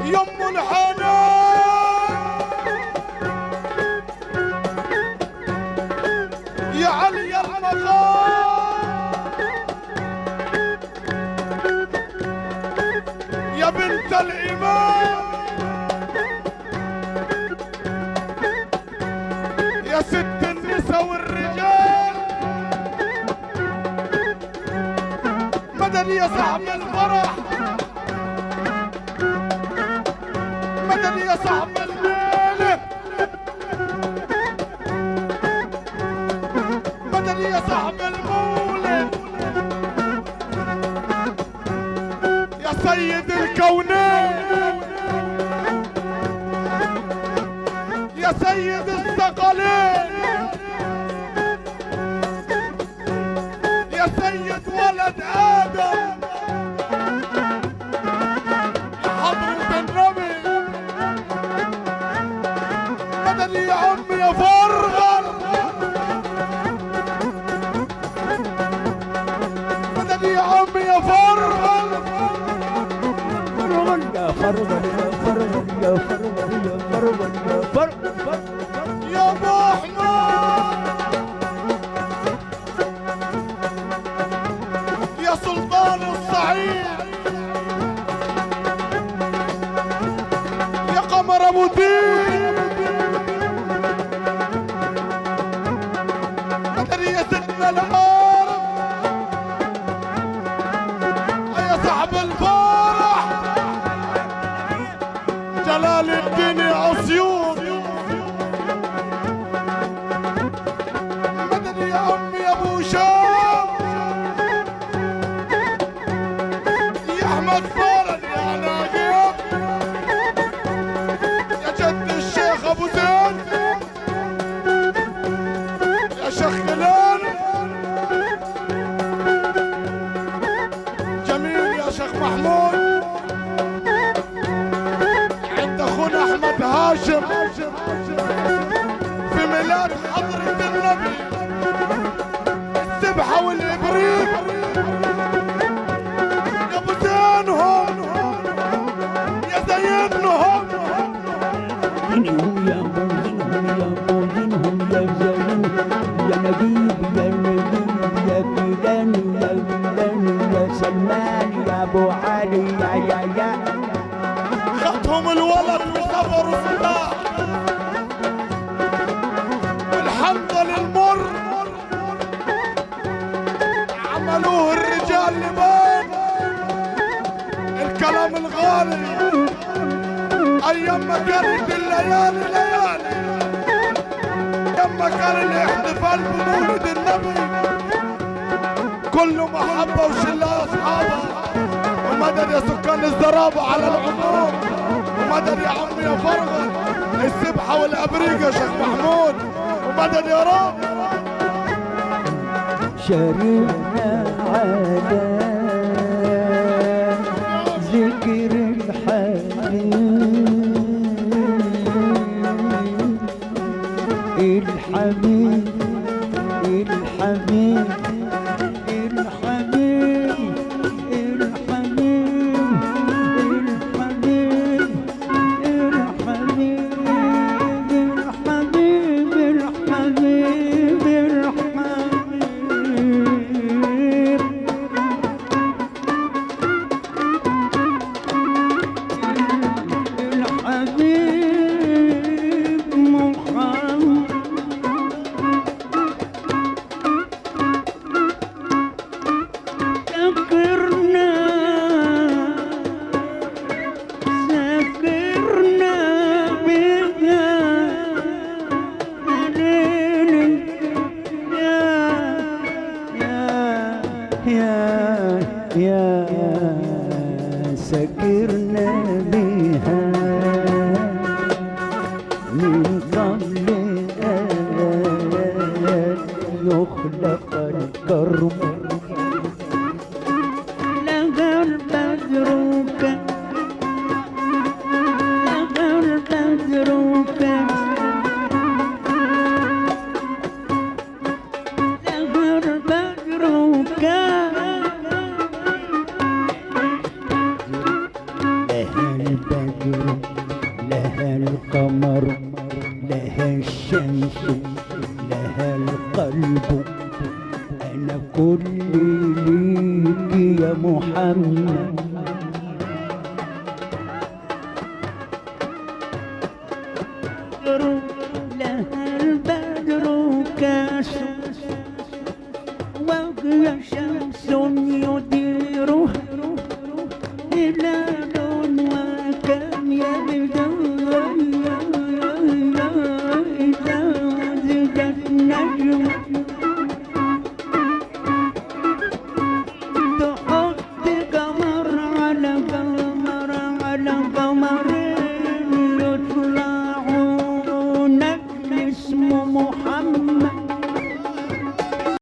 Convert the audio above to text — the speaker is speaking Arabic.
يم الحنان يا علي المقام يا بنت الإمام يا ست النساء والرجال مدد يا صاحب الفرح مدد يا صاحب الليلة مدد يا صاحب المولد يا سيد الكونين يا سيد الثقلين يا سيد ولد آدم يا حضرة النبي مدد يا عمي يا فرغل مدد يا عمي يا فرغل يا فرغل يا فرغل يا فرغل يا فرغل يا فرغل يا ابو احمد يا سلطان الصعيد يا قمر ابو دين ادري يا سيدنا العارف يا صاحب الفرح جلال الدين عصيون مدد يا امي يا ابو شام يا احمد فرج يا ناقب يا جد الشيخ ابو زيد يا شيخ خلال جميل يا شيخ محمود عند اخونا احمد هاشم في ميلاد حضرة النبي السبحة والابريق يا ابو زينهم يا زينهم زينهم يا موزنهم يا موزنهم يا زينهم يا نجيب يا نجيب يا كيلان يا كيلان يا سلمان يا ابو علي يا خطهم الولد وسفر وصباح والحنظل المر عملوه الرجال لبان الكلام الغالي ايام ما كانت الليالي ليالي ايام ما كان الاحتفال بمولد النبي كله محبه وشله اصحابه ومدد يا سكان الزرابه على العموم ومدد يا عمي يا فرغل السبحه والابريق يا شيخ محمود ومدد يا رب شربنا على ذكر الحبيب الحبيب الحبيب الحبيب الحبيب الحبيب الحبيب الحبيب الحبيب الحبيب البدر لها القمر لها الشمس لها القلب أنا كل ليك يا محمد لها البدر كاس وهي شمس يدي